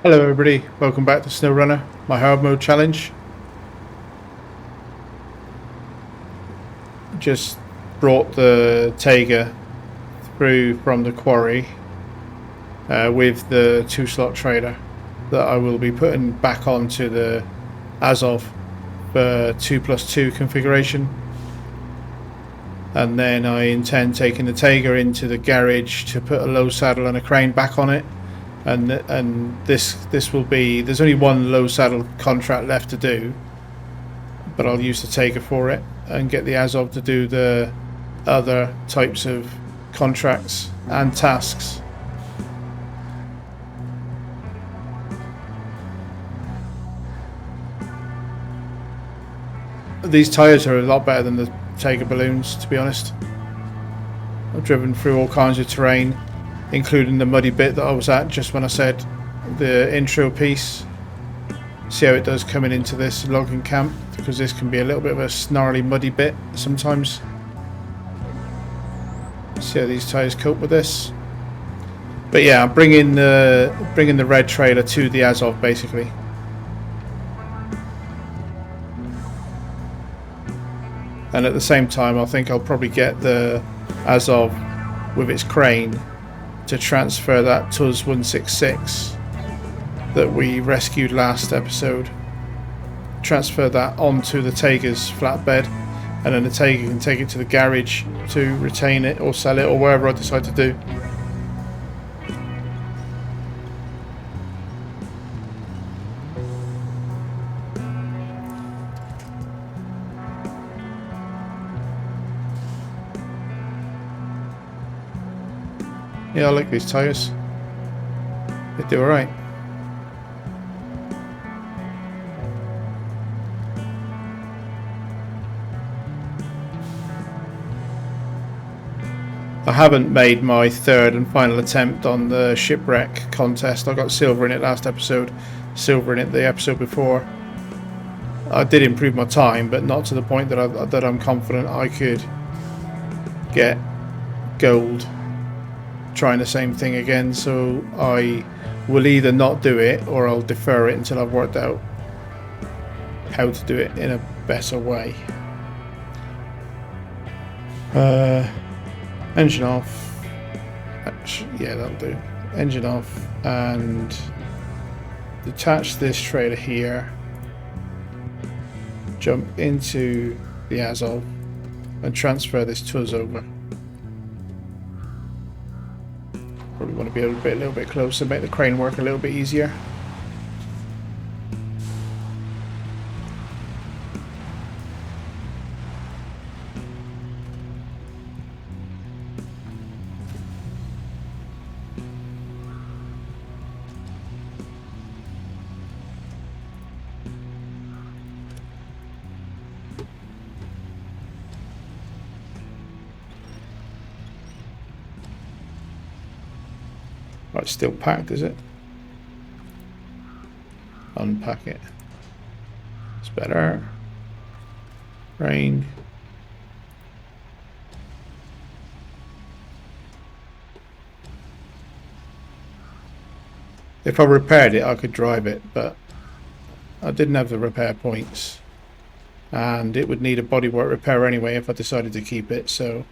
Hello everybody, welcome back to SnowRunner, my hard mode challenge. Just brought the Taiga through from the quarry with the 2-slot trailer that I will be putting back onto the Azov for 2+2 configuration. And then I intend taking the Taiga into the garage to put a low saddle and a crane back on it. And this will be, there's only one low saddle contract left to do, but I'll use the Taiga for it and get the Azov to do the other types of contracts and tasks. These tyres are a lot better than the Taiga balloons, to be honest. I've driven through all kinds of terrain, including the muddy bit that I was at just when I said the intro piece. See how it does coming into this logging camp, because this can be a little bit of a snarly muddy bit sometimes. See how these tyres cope with this. But yeah, I'm bringing the red trailer to the Azov basically. And at the same time, I think I'll probably get the Azov with its crane to transfer that Tuz 166 that we rescued last episode. Transfer that onto the Taiga's flatbed, and then the Taiga can take it to the garage to retain it or sell it or wherever I decide to do. Yeah, I like these tyres. They do alright. I haven't made my third and final attempt on the shipwreck contest. I got silver in it last episode, silver in it the episode before. I did improve my time, but not to the point that I'm confident I could get gold trying the same thing again, so I will either not do it or I'll defer it until I've worked out how to do it in a better way. Engine off. Yeah, that'll do. Engine off, and detach this trailer here, jump into the Azov and transfer this Tuz over. Probably want to be a little bit closer, make the crane work a little bit easier. Oh, it's still packed, is it? Unpack it. It's better. Rain. If I repaired it, I could drive it, but I didn't have the repair points. And it would need a bodywork repair anyway if I decided to keep it, so...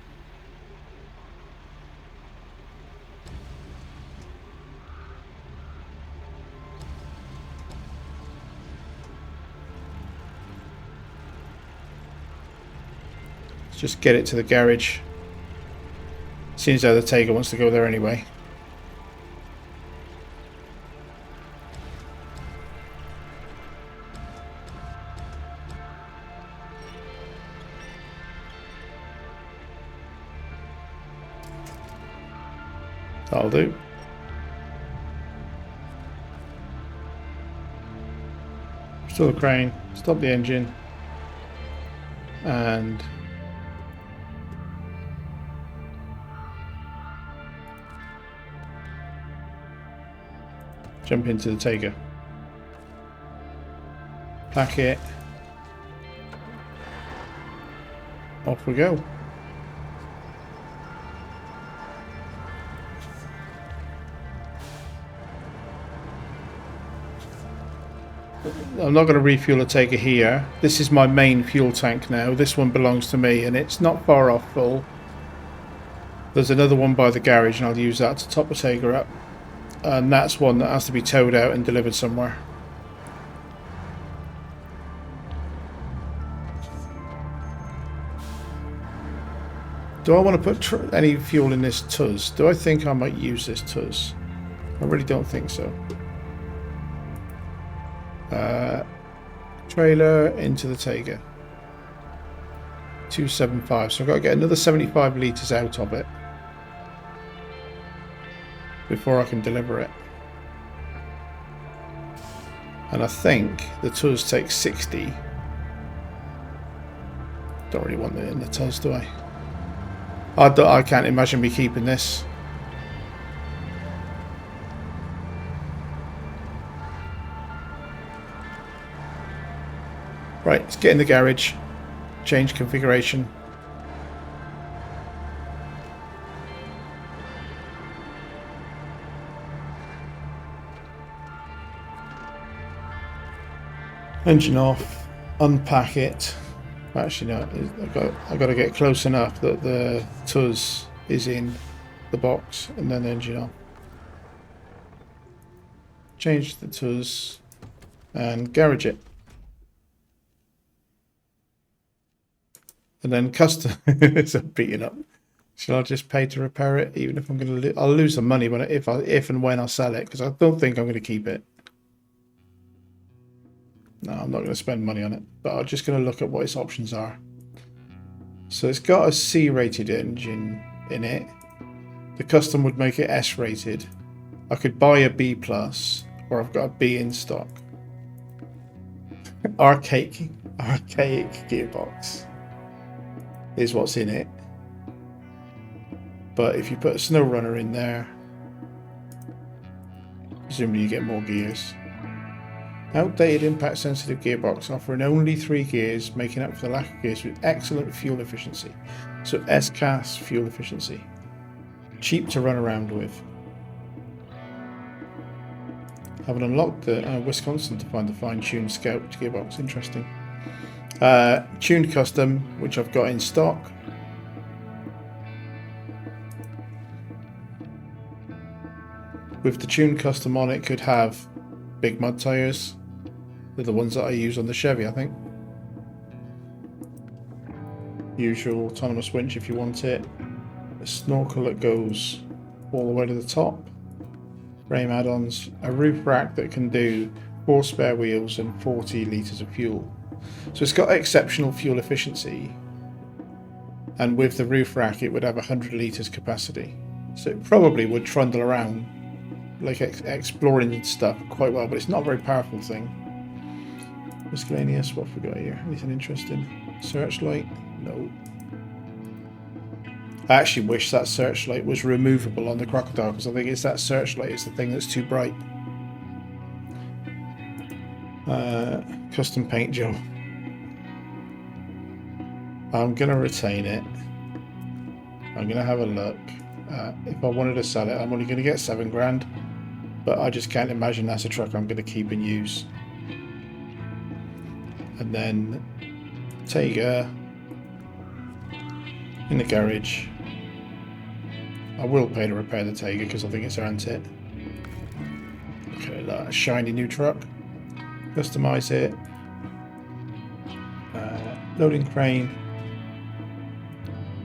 just get it to the garage. Seems though the Taiga wants to go there anyway. That'll do. Still the crane, stop the engine, and jump into the Taiga. Pack it. Off we go. I'm not going to refuel the Taker here. This is my main fuel tank now. This one belongs to me, and it's not far off full. There's another one by the garage, and I'll use that to top the Taker up. And that's one that has to be towed out and delivered somewhere. Do I want to put any fuel in this Tuz? Do I think I might use this Tuz? I really don't think so. Trailer into the Taker. 275. So I've got to get another 75 litres out of it before I can deliver it. And I think the Tuz takes 60. Don't really want it in the Tuz, do I? I can't imagine me keeping this. Right, let's get in the garage, change configuration. Engine off, unpack it. Actually, no, I've got to get close enough that the Tuz is in the box and then the engine off. Change the Tuz and garage it. And then custom. It's beating up. Shall I just pay to repair it, even if I'm going to? I'll lose the money when if and when I sell it, because I don't think I'm going to keep it. No, I'm not going to spend money on it, but I'm just going to look at what its options are. So it's got a C-rated engine in it. The custom would make it S-rated. I could buy a B+, or I've got a B in stock. Archaic gearbox is what's in it. But if you put a SnowRunner in there, presumably you get more gears. Outdated impact sensitive gearbox offering only 3 gears, making up for the lack of gears with excellent fuel efficiency. So S-class fuel efficiency. Cheap to run around with. Haven't unlocked the Wisconsin to find the fine-tuned Scout gearbox. Interesting. Tuned custom, which I've got in stock. With the tuned custom on it, could have big mud tyres. They're the ones that I use on the Chevy, I think. Usual autonomous winch if you want it. A snorkel that goes all the way to the top. Frame add-ons. A roof rack that can do 4 spare wheels and 40 litres of fuel. So it's got exceptional fuel efficiency. And with the roof rack it would have 100 litres capacity. So it probably would trundle around like exploring stuff quite well, but it's not a very powerful thing. Miscellaneous, what have we got here? Anything interesting? Searchlight? No. I actually wish that searchlight was removable on the Crocodile, because I think it's that searchlight is the thing that's too bright. Custom paint job. I'm going to retain it. I'm going to have a look. If I wanted to sell it, I'm only going to get 7 grand. But I just can't imagine that's a truck I'm going to keep and use. And then Tager in the garage. I will pay to repair the Tager because I think it's earned it. Look at that shiny new truck. Customize it. Loading crane.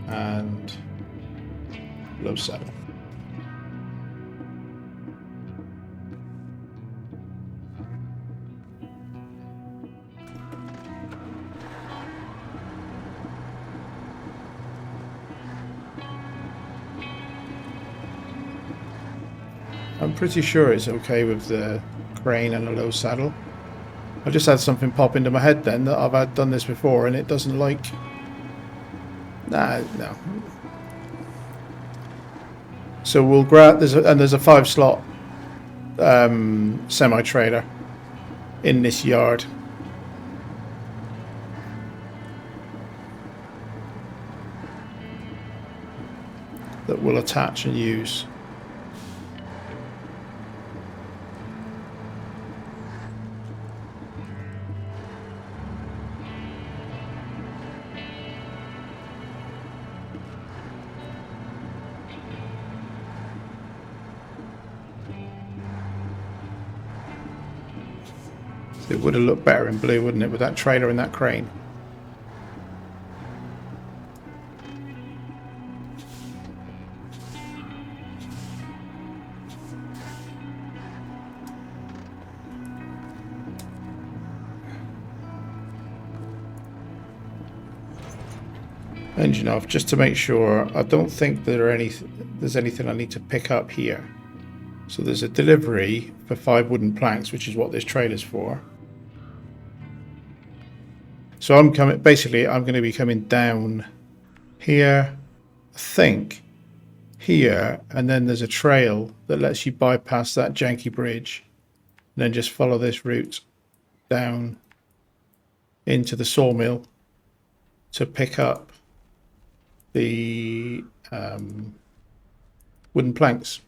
And low saddle. I'm pretty sure it's okay with the crane and a low saddle. I just had something pop into my head then that I've done this before and it doesn't like... Nah, no. So we'll grab... There's a 5-slot semi-trailer in this yard. That we'll attach and use. It would have looked better in blue, wouldn't it, with that trailer and that crane? Engine off, just to make sure. I don't think there's anything I need to pick up here. So there's a delivery for 5 wooden planks, which is what this trailer's for. So I'm going to be coming down here, I think, here, and then there's a trail that lets you bypass that janky bridge, and then just follow this route down into the sawmill to pick up the wooden planks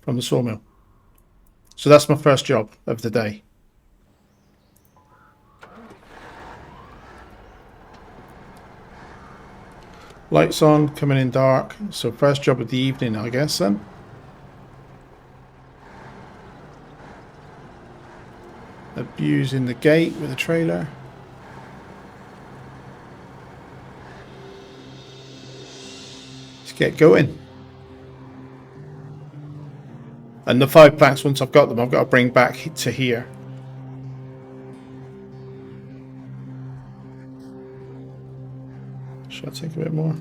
from the sawmill. So that's my first job of the day. Lights on, coming in dark. So first job of the evening, I guess, then. Abusing the gate with a trailer. Let's get going. And the 5 planks, once I've got them, I've got to bring back to here. Should I take a bit more?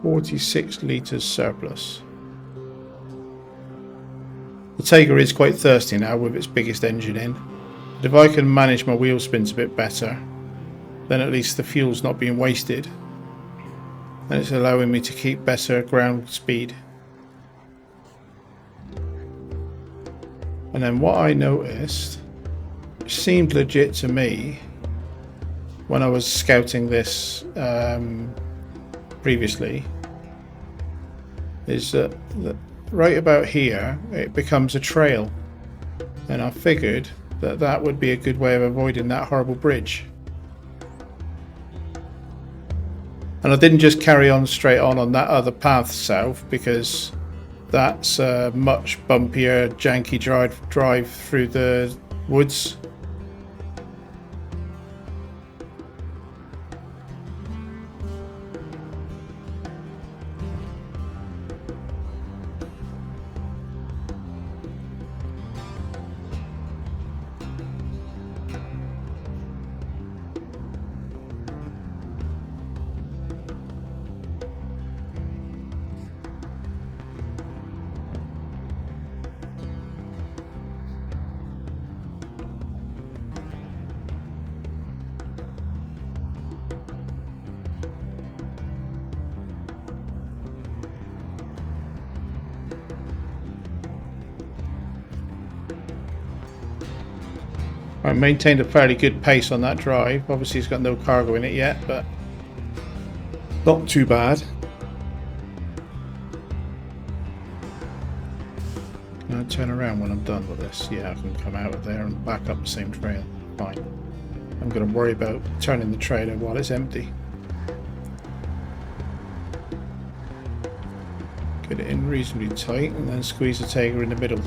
46 litres surplus. The Tiger is quite thirsty now with its biggest engine in. But if I can manage my wheel spins a bit better, then at least the fuel's not being wasted. And it's allowing me to keep better ground speed. And then what I noticed, which seemed legit to me when I was scouting this previously, is that right about here it becomes a trail, and I figured that that would be a good way of avoiding that horrible bridge. And I didn't just carry on straight on that other path south, because that's a much bumpier, janky drive through the woods. I maintained a fairly good pace on that drive. Obviously it's got no cargo in it yet, but not too bad. Can I turn around when I'm done with this? Yeah, I can come out of there and back up the same trail. Fine. I'm going to worry about turning the trailer while it's empty. Get it in reasonably tight and then squeeze the Tiger in the middle.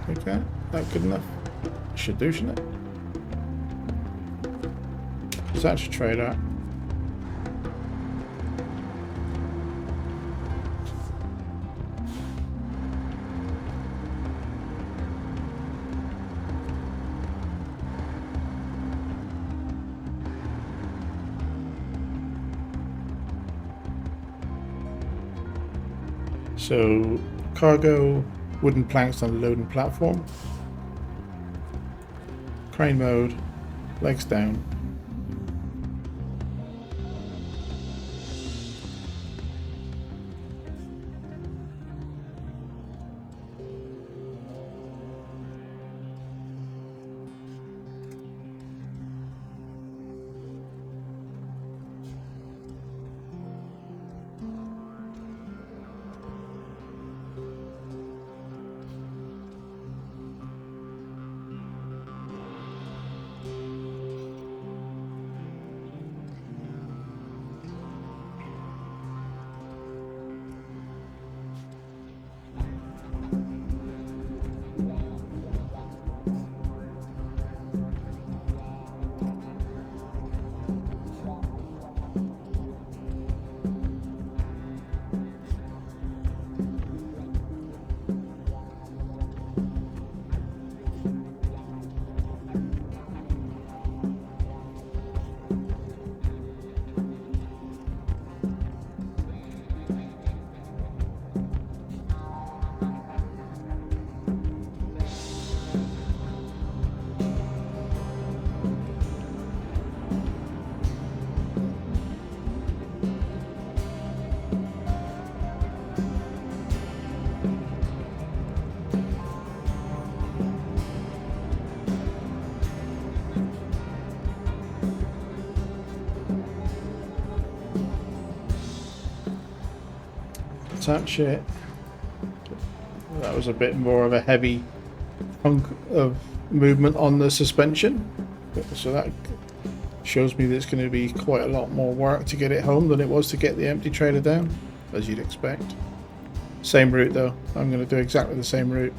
Okay, that good enough? Should do, shouldn't it? Detach a trailer. So, cargo, wooden planks on the loading platform. Crane mode, legs down. attach it. That was a bit more of a heavy chunk of movement on the suspension, so that shows me that it's going to be quite a lot more work to get it home than it was to get the empty trailer down, as you'd expect. Same route though, I'm going to do exactly the same route,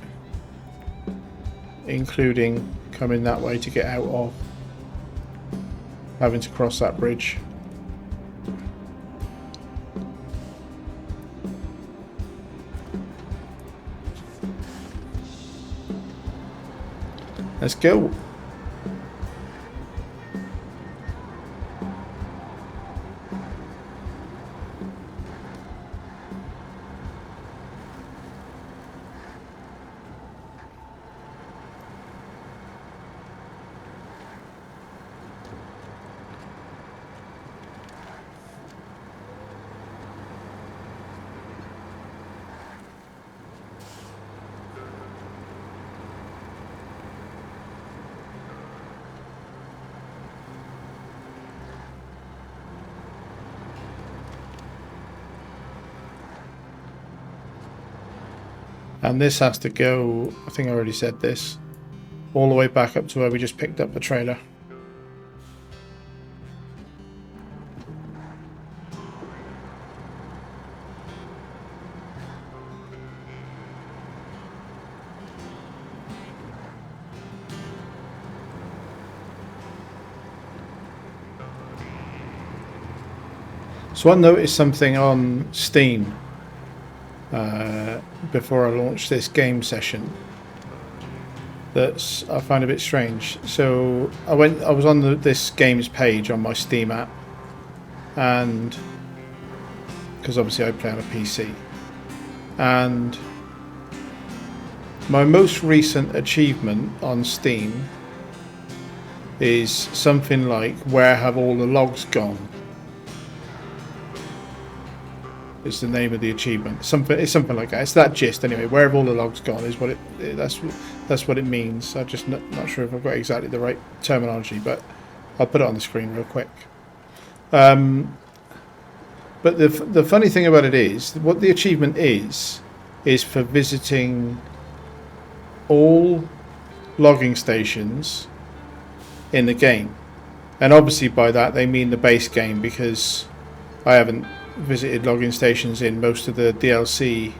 including coming that way to get out of having to cross that bridge. Let's go. And this has to go, I think I already said this, all the way back up to where we just picked up the trailer. So I noticed something on Steam before I launched this game session that I found a bit strange. So I was on this games page on my Steam app, and because obviously I play on a PC, and my most recent achievement on Steam is something like "Where have all the logs gone?" is the name of the achievement. It's something like that. It's that gist anyway. Where have all the logs gone is what it. That's what it means. I'm just not sure if I've got exactly the right terminology, but I'll put it on the screen real quick. But the funny thing about it is, what the achievement is for visiting all logging stations in the game, and obviously by that they mean the base game, because I haven't visited logging stations in most of the DLC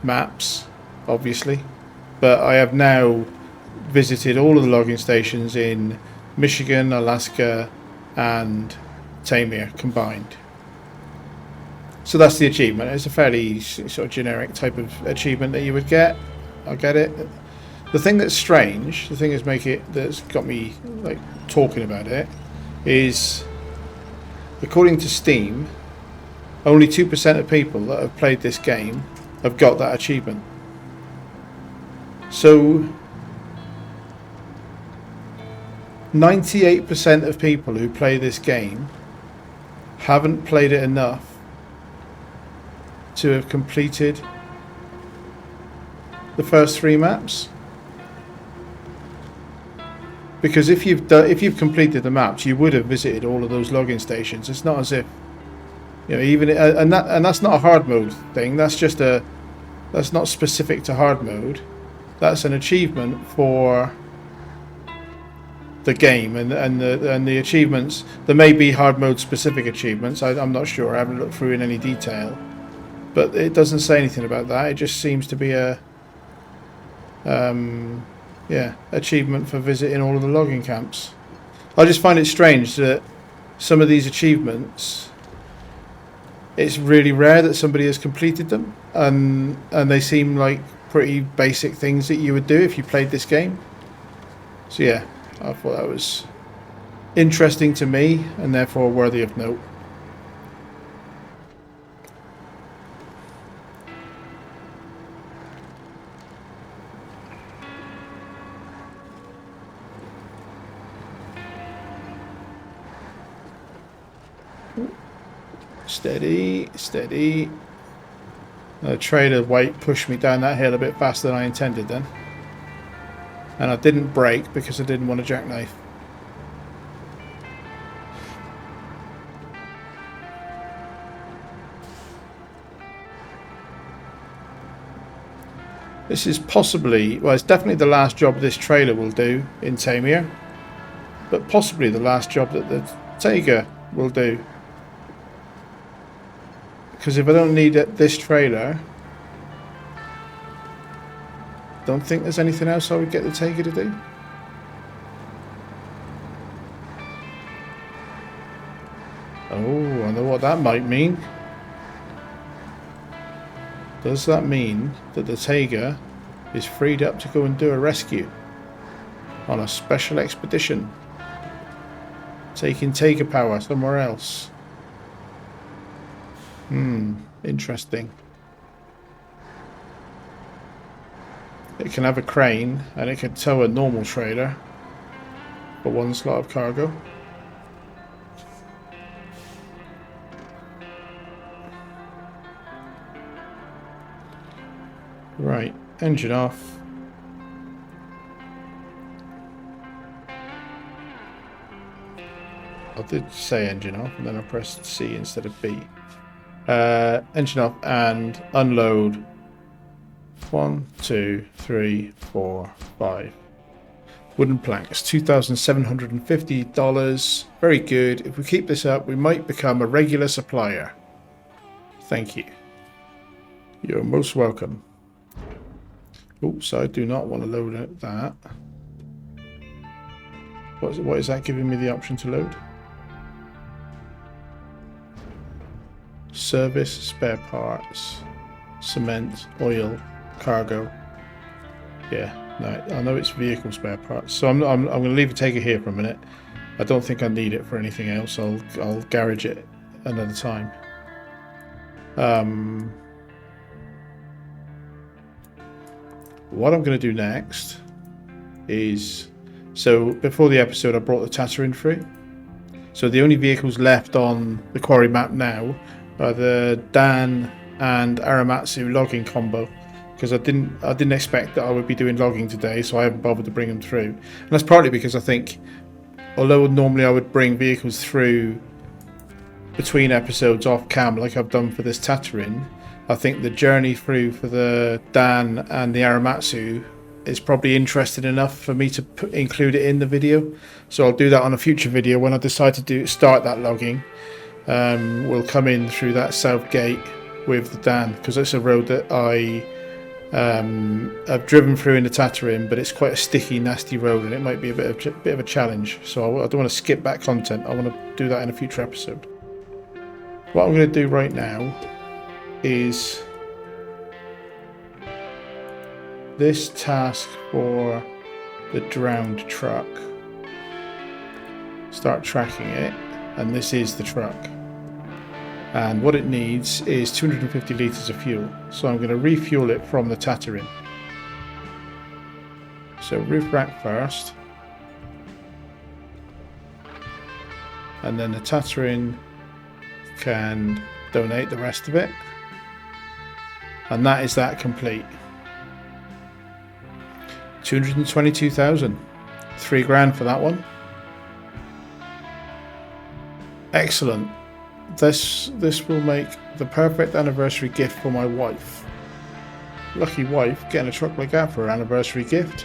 maps, obviously, but I have now visited all of the logging stations in Michigan, Alaska, and Tamir combined. So that's the achievement. It's a fairly sort of generic type of achievement that you would get. I get it. The thing that's strange, the thing that's got me like talking about it, is according to Steam, only 2% of people that have played this game have got that achievement. So 98% of people who play this game haven't played it enough to have completed the first 3 maps. Because if you've completed the maps, you would have visited all of those logging stations. It's not as if, you know, even and that's not a hard mode thing. That's not specific to hard mode. That's an achievement for the game, and the achievements. There may be hard mode specific achievements. I'm not sure. I haven't looked through in any detail, but it doesn't say anything about that. It just seems to be a achievement for visiting all of the logging camps. I just find it strange that some of these achievements, it's really rare that somebody has completed them, and they seem like pretty basic things that you would do if you played this game. So yeah, I thought that was interesting to me and therefore worthy of note. Steady, steady. The trailer weight pushed me down that hill a bit faster than I intended then. And I didn't brake because I didn't want a jackknife. This is possibly, well, it's definitely the last job this trailer will do in Tamir, but possibly the last job that the Taiga will do. Because if I don't need this trailer, don't think there's anything else I would get the Taiga to do. Oh, I know what that might mean. Does that mean that the Taiga is freed up to go and do a rescue on a special expedition, taking Taiga power somewhere else? Interesting. It can have a crane and it can tow a normal trailer for one slot of cargo. Right, engine off. I did say engine off and then I pressed C instead of B. Engine off and unload. 1, 2, 3, 4, 5. Wooden planks, $2,750. Very good. If we keep this up, we might become a regular supplier. Thank you. You're most welcome. Oops, I do not want to load that. What is that giving me the option to load? Service, spare parts, cement, oil, cargo. Yeah, no, I know it's vehicle spare parts. So I'm going to leave the Taiga here for a minute. I don't think I need it for anything else. I'll garage it another time. What I'm going to do next is, so before the episode I brought the Tatooine through. So the only vehicles left on the quarry map now are the Dan and Aramatsu logging combo, because I didn't expect that I would be doing logging today, so I haven't bothered to bring them through. And that's partly because I think, although normally I would bring vehicles through between episodes off cam like I've done for this Tatooine, I think the journey through for the Dan and the Aramatsu is probably interesting enough for me to include it in the video. So I'll do that on a future video when I decide to start that logging. We'll come in through that south gate with the Dan, because it's a road that I've driven through in the Tatooine, but it's quite a sticky, nasty road, and it might be a bit of a challenge. So I don't want to skip that content. I want to do that in a future episode. What I'm going to do right now is this task for the drowned truck. Start tracking it, and this is the truck. And what it needs is 250 litres of fuel. So I'm going to refuel it from the Tatooine. So roof rack first. And then the Tatooine can donate the rest of it. And that is that complete. 222,000. $3,000 for that one. Excellent. This will make the perfect anniversary gift for my wife. Lucky wife getting a truck like that for her anniversary gift.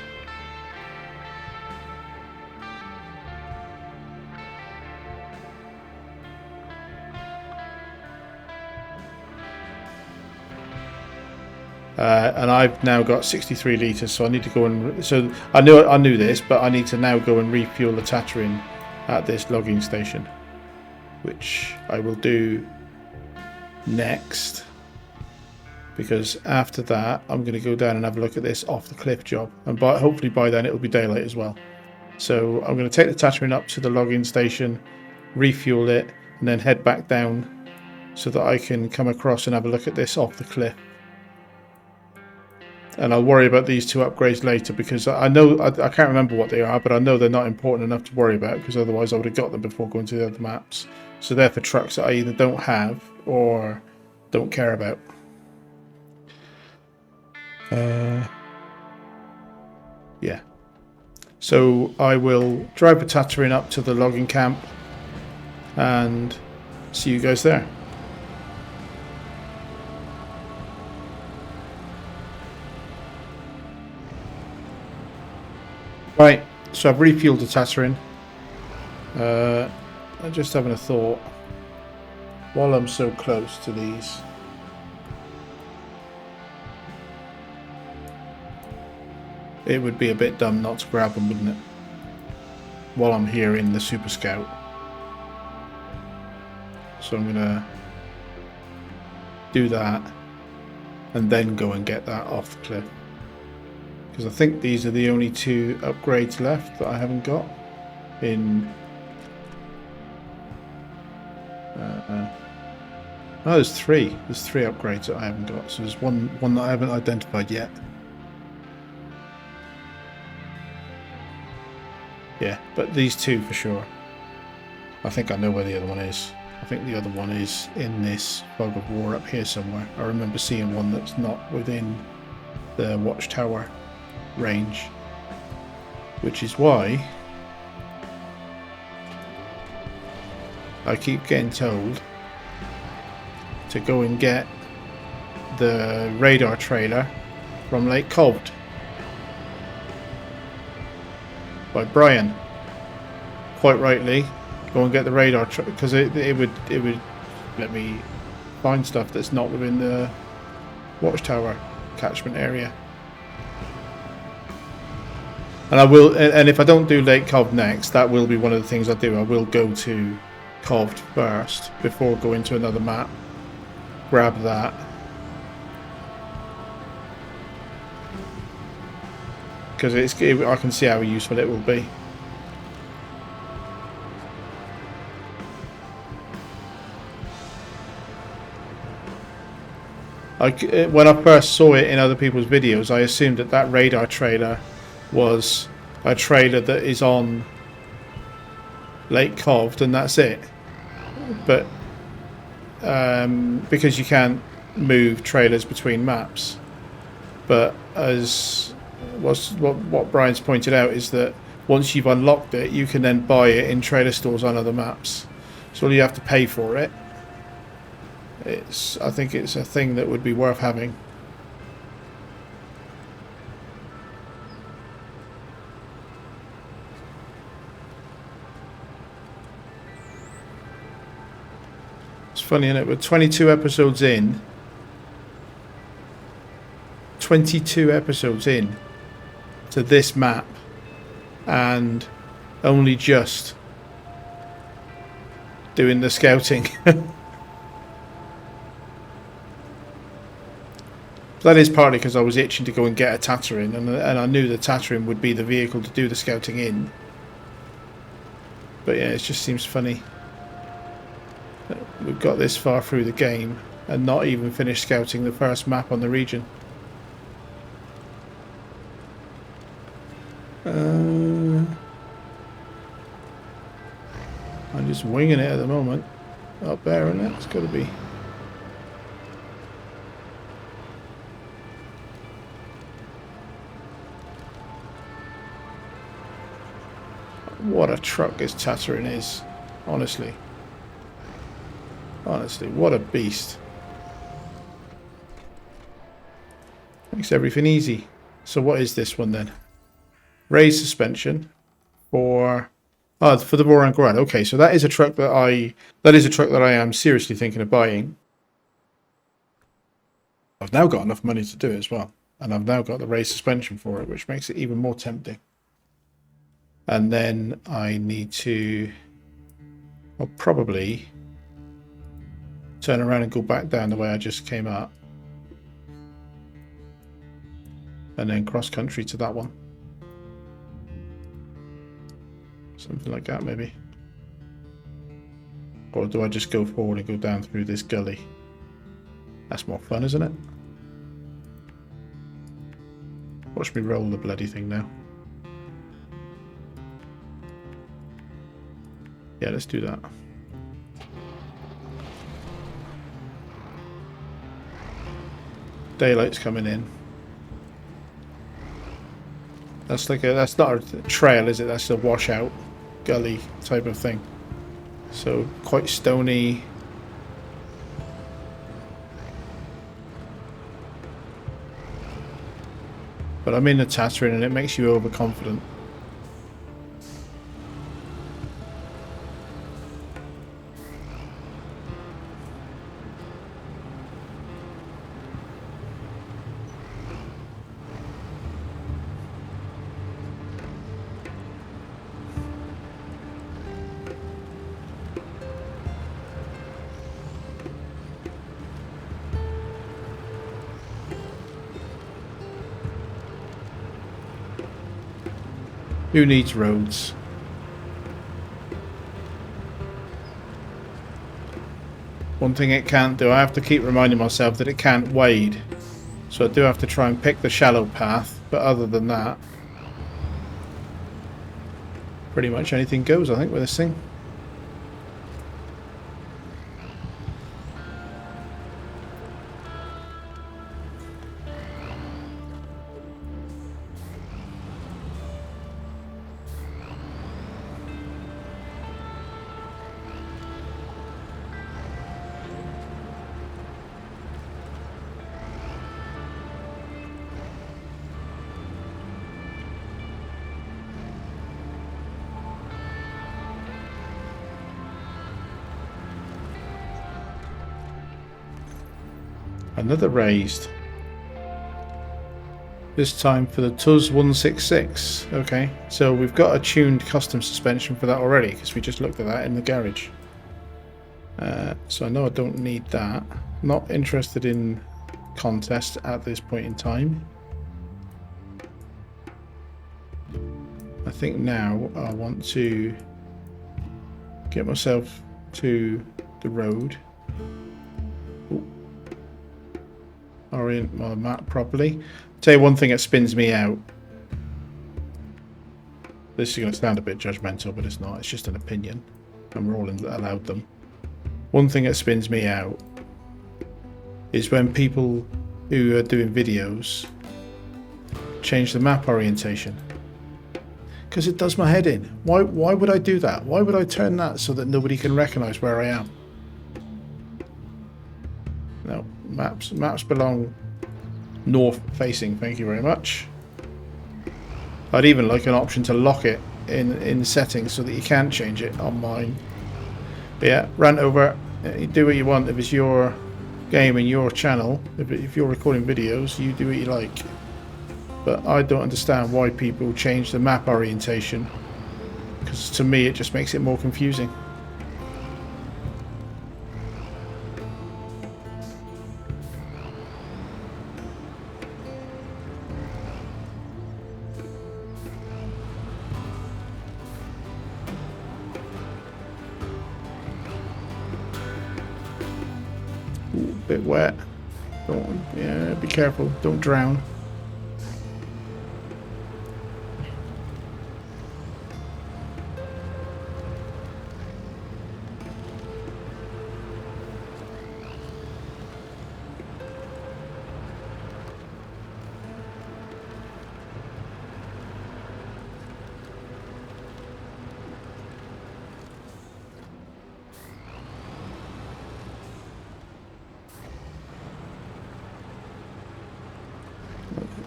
And I've now got 63 litres, so I need to go and... So I knew this, but I need to now go and refuel the Tatooine at this logging station, which I will do next, because after that I'm going to go down and have a look at this off the cliff job, and hopefully by then it'll be daylight as well. So I'm going to take the Tatooine up to the logging station, refuel it, and then head back down so that I can come across and have a look at this off the cliff. And I'll worry about these two upgrades later, because I know I can't remember what they are, but I know they're not important enough to worry about, because otherwise I would have got them before going to the other maps. So they're for trucks that I either don't have or don't care about. Yeah. So I will drive the Tatooine up to the logging camp and see you guys there. Right, so I've refueled the Tatterin. I'm just having a thought. While I'm so close to these, it would be a bit dumb not to grab them, wouldn't it? While I'm here in the Super Scout. So I'm gonna do that and then go and get that off the cliff. Because I think these are the only 2 upgrades left that I haven't got in... no, there's 3. There's 3 upgrades that I haven't got. So there's one that I haven't identified yet. Yeah, but these 2 for sure. I think I know where the other one is. I think the other one is in this fog of war up here somewhere. I remember seeing one that's not within the watchtower range, which is why I keep getting told to go and get the radar trailer from Lake Cobd by Brian. Quite rightly, go and get the radar because it would let me find stuff that's not within the watchtower catchment area. And I will, and if I don't do Lake Cobd next, that will be one of the things I do. I will go to Cobd first before going to another map. Grab that. Because I can see how useful it will be. When I first saw it in other people's videos, I assumed that radar trailer was a trailer that is on Lake Cobd and that's it. But because you can't move trailers between maps. But as what Brian's pointed out is that once you've unlocked it, you can then buy it in trailer stores on other maps. So you have to pay for it. I think it's a thing that would be worth having. It's funny, isn't it? We're 22 episodes in. 22 episodes in to this map, and only just doing the scouting. That is partly because I was itching to go and get a Tatterin, and I knew the Tatterin would be the vehicle to do the scouting in. But yeah, it just seems funny that we've got this far through the game and not even finished scouting the first map on the region. I'm just winging it at the moment. Up there, isn't it? It's got to be. What a truck this Tatterin is, honestly. Honestly, what a beast. Makes everything easy. So what is this one then? Raised suspension for the Boran Grand. Okay, so that is a truck that I am seriously thinking of buying. I've now got enough money to do it as well, and I've now got the raised suspension for it, which makes it even more tempting. And then I need to, I'll probably turn around and go back down the way I just came up, and then cross country to that one. Something like that, maybe. Or do I just go forward and go down through this gully? That's more fun, isn't it? Watch me roll the bloody thing now. Yeah, let's do that. Daylight's coming in. That's not a trail, is it? That's a washout gully type of thing. So quite stony. But I'm in the Tatterin and it makes you overconfident. Who needs roads? One thing it can't do, I have to keep reminding myself that it can't wade. So I do have to try and pick the shallow path, but other than that, pretty much anything goes, I think, with this thing. Another raised. This time for the TUS 166. Okay, so we've got a tuned custom suspension for that already because we just looked at that in the garage. So I know I don't need that. Not interested in contests at this point in time. I think now I want to get myself to the road. Orient my map properly. Tell you one thing that spins me out. This is going to sound a bit judgmental, but it's not. It's just an opinion, and we're all allowed them. One thing that spins me out is when people who are doing videos change the map orientation, because it does my head in. Why would I do that? Why would I turn that so that nobody can recognize where I am? No, maps belong north facing, thank you very much. I'd even like an option to lock it in settings so that you can't change it on mine. But yeah, rant over. You do what you want. If it's your game and your channel, if you're recording videos, you do what you like. But I don't understand why people change the map orientation, because to me it just makes it more confusing. Bit wet. Yeah, be careful. Don't drown.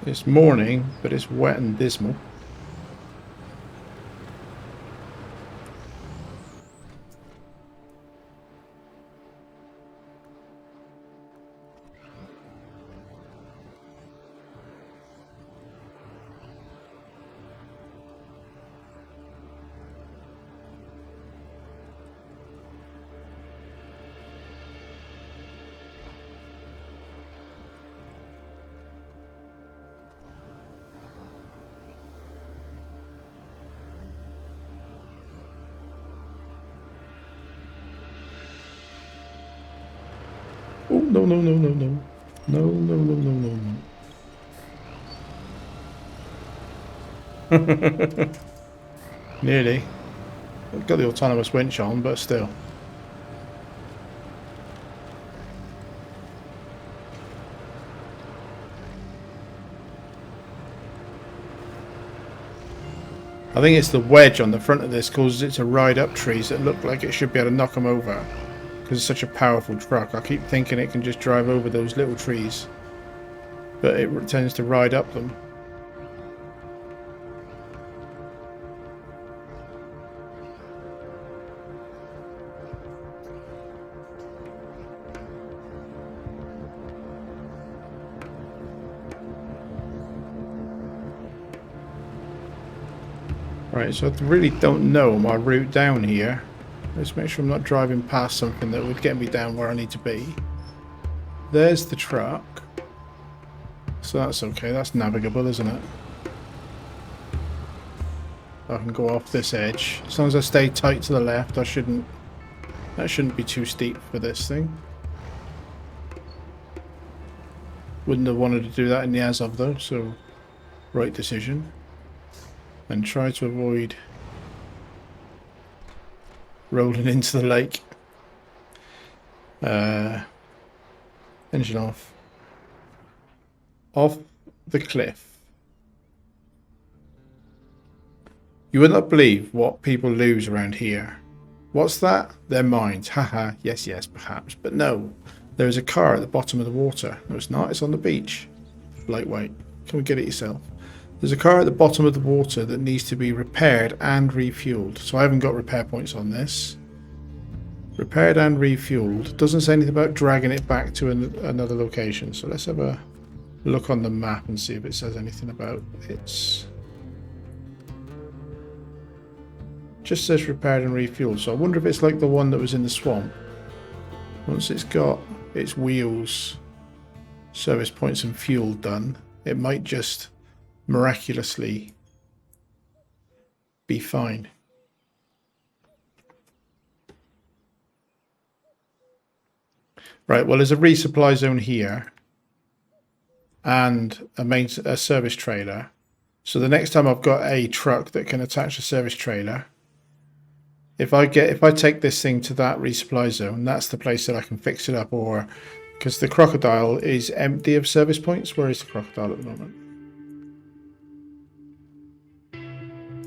It's morning, but it's wet and dismal. Oh, no, no, no, no, no. No, no, no, no, no, no. Nearly. I've got the autonomous winch on, but still. I think it's the wedge on the front of this causes it to ride up trees that look like it should be able to knock them over. Because it's such a powerful truck. I keep thinking it can just drive over those little trees, but it tends to ride up them. Right, so I really don't know my route down here. Let's make sure I'm not driving past something that would get me down where I need to be. There's the truck. So that's okay, that's navigable, isn't it? I can go off this edge. As long as I stay tight to the left, that shouldn't be too steep for this thing. Wouldn't have wanted to do that in the as-of though, so right decision. And try to avoid rolling into the lake. Engine off. Off the cliff. You would not believe what people lose around here. What's that? Their minds. Haha, yes, perhaps. But no, there is a car at the bottom of the water. No, it's not. It's on the beach. Lightweight. Come and get it yourself. There's a car at the bottom of the water that needs to be repaired and refueled. So I haven't got repair points on this. Repaired and refueled. Doesn't say anything about dragging it back to another location. So let's have a look on the map and see if it says anything about its... Just says repaired and refueled. So I wonder if it's like the one that was in the swamp. Once it's got its wheels, service points and fuel done, it might just miraculously be fine. Right, well, there's a resupply zone here and a service trailer. So the next time I've got a truck that can attach a service trailer, if I take this thing to that resupply zone, that's the place that I can fix it up. Or because the crocodile is empty of service points. Where is the crocodile at the moment?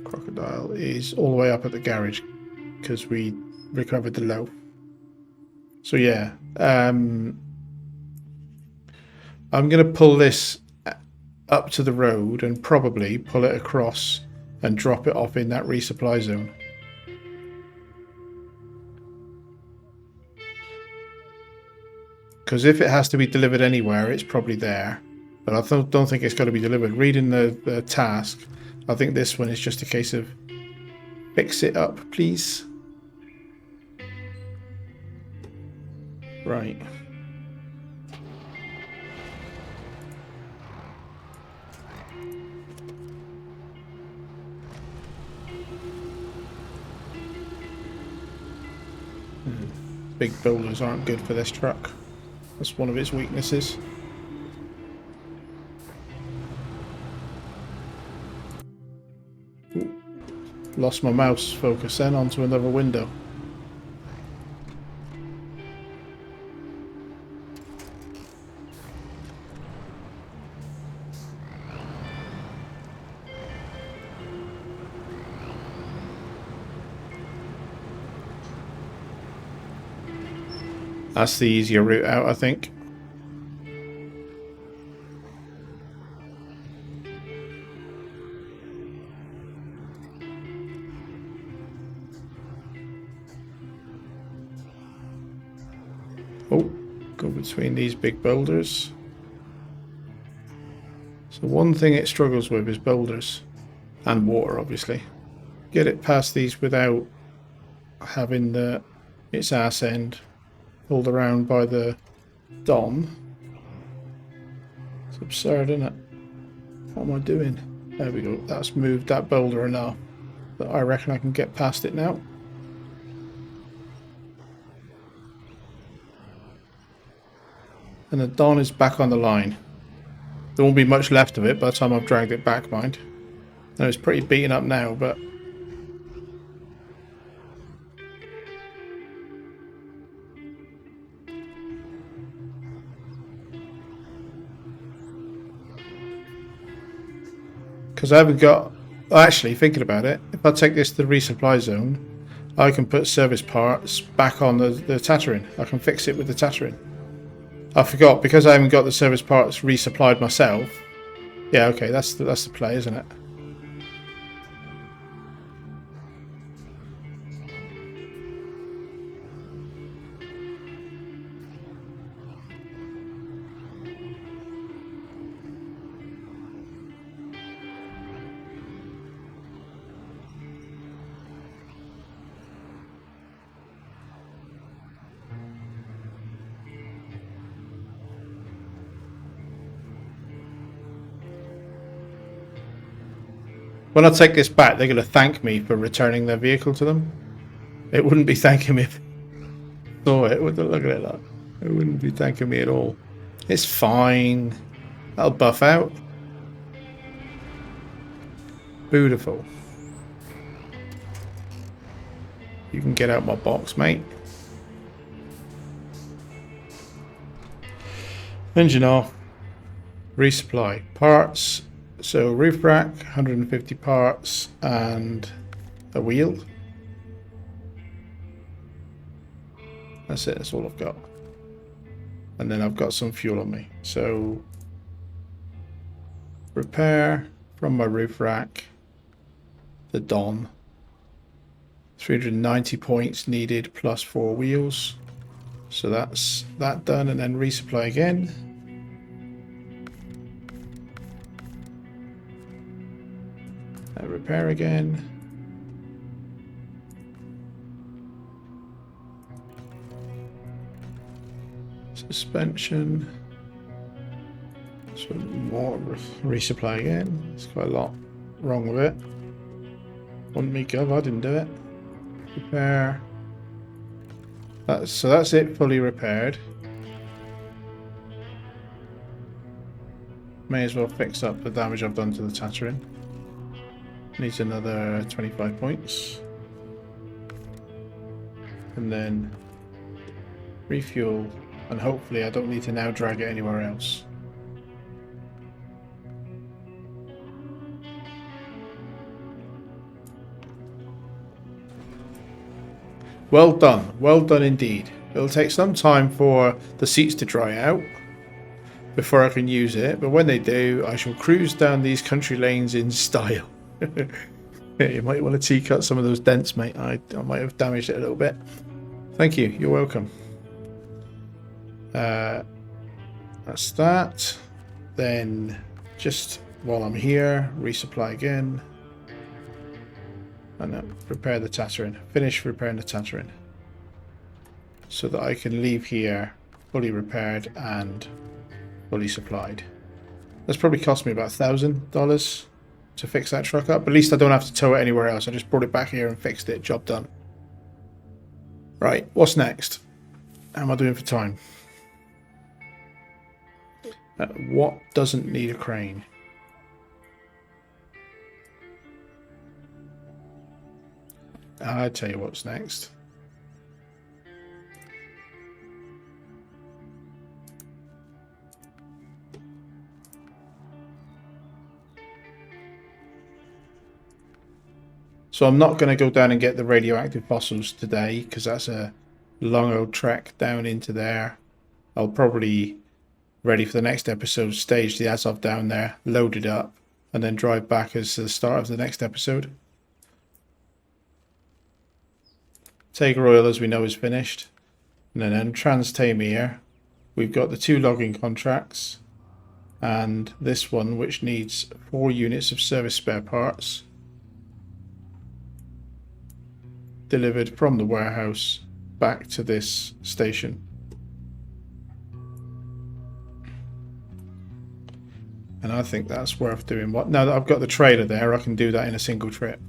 Crocodile is all the way up at the garage because we recovered the low. So yeah, I'm going to pull this up to the road and probably pull it across and drop it off in that resupply zone. Because if it has to be delivered anywhere, it's probably there. But I don't think it's got to be delivered. Reading the task, I think this one is just a case of fix it up, please. Right. Big boulders aren't good for this truck. That's one of its weaknesses. Ooh. Lost my mouse focus then onto another window. That's the easier route out, I think. Oh, go between these big boulders. So one thing it struggles with is boulders. And water, obviously. Get it past these without having its ass end pulled around by the Dom. It's absurd, isn't it? What am I doing? There we go. That's moved that boulder enough that I reckon I can get past it now. And the Don is back on the line. There won't be much left of it by the time I've dragged it back, mind. And it's pretty beaten up now, but... Because I haven't got... Well, actually, thinking about it, if I take this to the resupply zone, I can put service parts back on the Tatterin. I can fix it with the Tatterin. I forgot, because I haven't got the service parts resupplied myself. Yeah, okay, that's the play, isn't it? When I take this back, they're going to thank me for returning their vehicle to them. It wouldn't be thanking me if they saw it. Look at it like. It wouldn't be thanking me at all. It's fine. That'll buff out. Beautiful. You can get out my box, mate. Engine off. Resupply. Parts. So roof rack, 150 parts, and a wheel. That's it, that's all I've got. And then I've got some fuel on me. So repair from my roof rack, the Don. 390 points needed plus 4 wheels. So that's that done, and then resupply again. Repair again. Suspension. So more resupply again. There's quite a lot wrong with it. Wouldn't me gov, I didn't do it. Repair. So that's it, fully repaired. May as well fix up the damage I've done to the Tatterin. Needs another 25 points. And then refuel, and hopefully I don't need to now drag it anywhere else. Well done indeed. It'll take some time for the seats to dry out before I can use it, but when they do, I shall cruise down these country lanes in style. Yeah, you might want to T-cut some of those dents, mate. I might have damaged it a little bit. Thank you, you're welcome. That's that. Then, just while I'm here, resupply again. And then repair the Tatterin. Finish repairing the Tatterin. So that I can leave here fully repaired and fully supplied. That's probably cost me about $1,000 to fix that truck up. At least I don't have to tow it anywhere else. I just brought it back here and fixed it. Job done. Right, what's next? How am I doing for time? What doesn't need a crane? I'll tell you what's next. So I'm not going to go down and get the radioactive fossils today because that's a long old trek down into there. I'll probably, ready for the next episode, stage the Azov down there, load it up, and then drive back as the start of the next episode. Tager Oil, as we know, is finished. And then Trans-Tamir, we've got the 2 logging contracts and this one which needs 4 units of service spare parts delivered from the warehouse back to this station. And I think that's worth doing. Now that I've got the trailer there, I can do that in a single trip.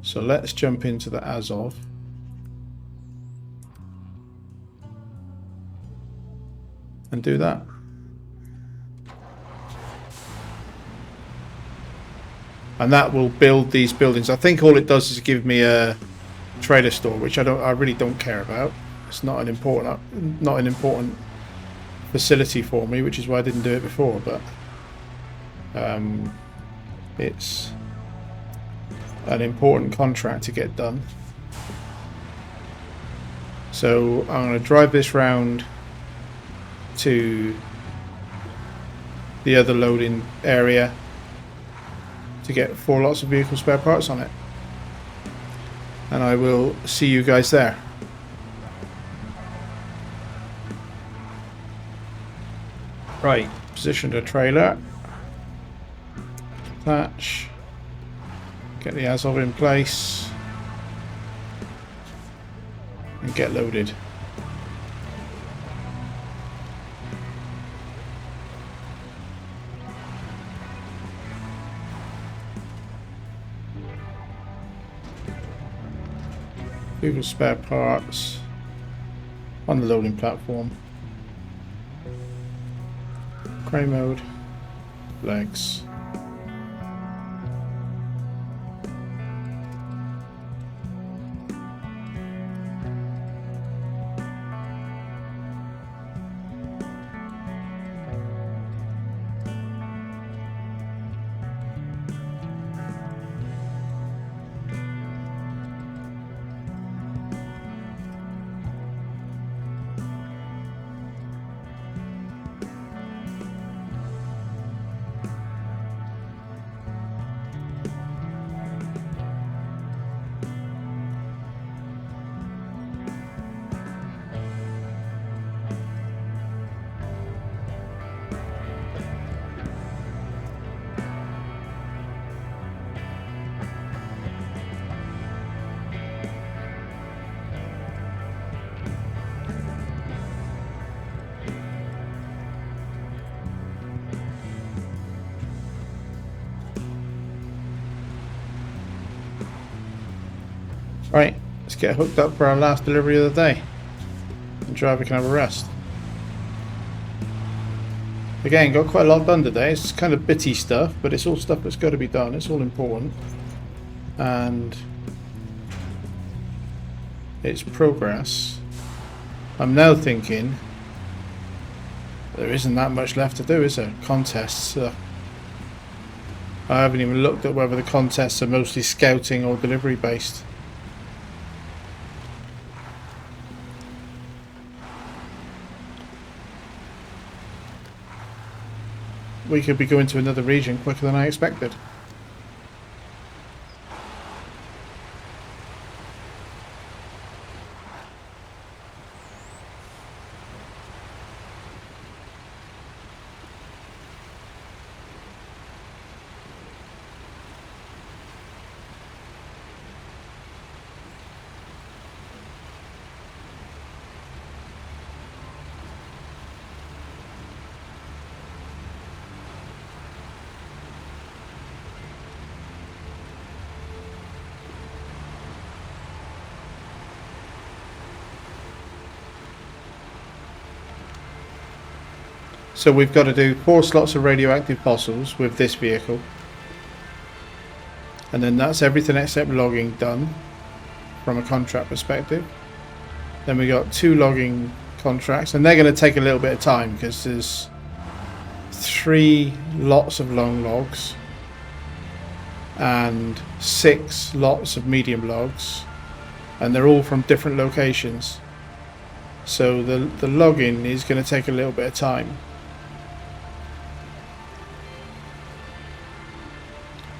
So let's jump into the Azov. And do that. And that will build these buildings. I think all it does is give me a trader store, which I really don't care about. It's not an important facility for me, which is why I didn't do it before, but it's an important contract to get done. So I'm going to drive this round to the other loading area to get 4 lots of vehicle spare parts on it. And I will see you guys there. Right, position the trailer. Attach. Get the Azov in place. And get loaded. Google spare parts on the loading platform. Grey mode, legs. Right, let's get hooked up for our last delivery of the day. The driver can have a rest. Again, got quite a lot done today. It's kind of bitty stuff, but it's all stuff that's got to be done. It's all important. And it's progress. I'm now thinking there isn't that much left to do, is there? Contests. I haven't even looked at whether the contests are mostly scouting or delivery based. We could be going to another region quicker than I expected. So we've got to do 4 slots of radioactive fossils with this vehicle. And then that's everything except logging done from a contract perspective. Then we got 2 logging contracts, and they're going to take a little bit of time because there's 3 lots of long logs and 6 lots of medium logs, and they're all from different locations. So the logging is going to take a little bit of time.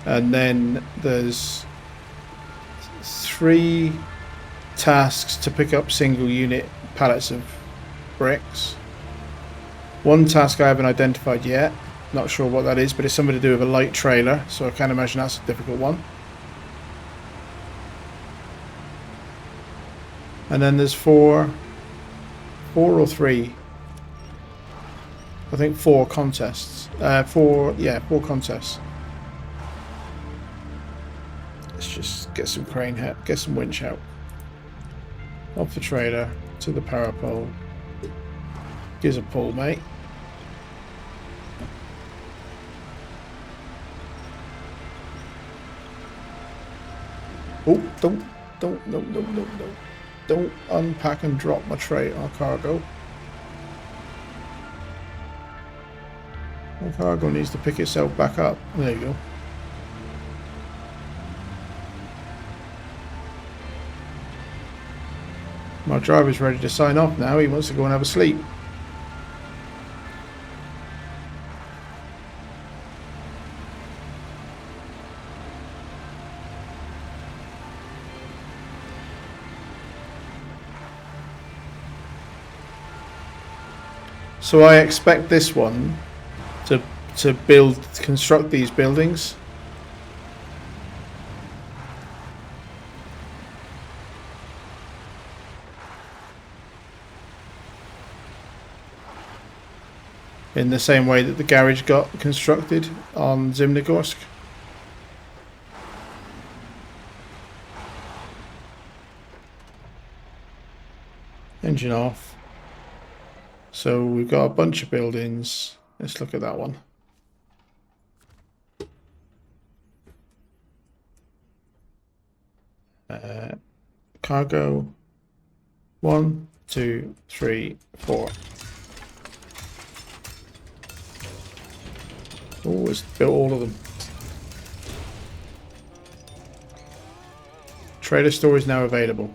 And then there's 3 tasks to pick up single unit pallets of bricks. 1 task I haven't identified yet, not sure what that is, but it's something to do with a light trailer, so I can't imagine that's a difficult one. And then there's 4 or 3, I think 4 contests. 4 contests. Let's just get some crane help, get some winch help. Off the trailer to the power pole. Gives a pull, mate. Oh, don't unpack and drop my tray or cargo. My cargo needs to pick itself back up. There you go. My driver's ready to sign off now. He wants to go and have a sleep. So I expect this one to construct these buildings. In the same way that the garage got constructed on Zimnogorsk. engine off. So we've got a bunch of buildings. Let's look at that one. Cargo. 1, 2, 3, 4. Oh, it's built all of them. Trader store is now available.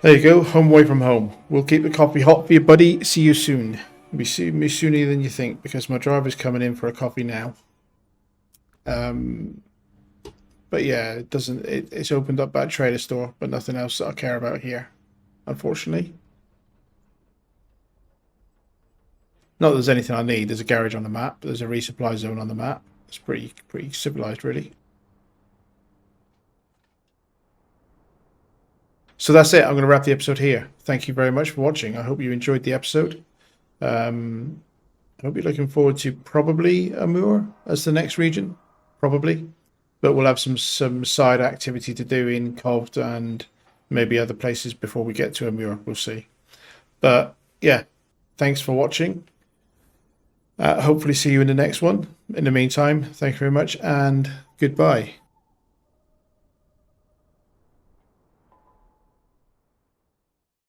There you go, home away from home. We'll keep the coffee hot for you, buddy. See you soon. Be sooner than you think, because my driver's coming in for a coffee now. But yeah, it doesn't. It's opened up that trader store, but nothing else that I care about here, unfortunately. Not that there's anything I need. There's a garage on the map. There's a resupply zone on the map. It's pretty civilized, really. So that's it. I'm going to wrap the episode here. Thank you very much for watching. I hope you enjoyed the episode. I hope you're looking forward to probably Amur as the next region. Probably. But we'll have some side activity to do in Kovd and maybe other places before we get to Amur. We'll see. But yeah, thanks for watching. Hopefully see you in the next one. In the meantime, thank you very much and goodbye.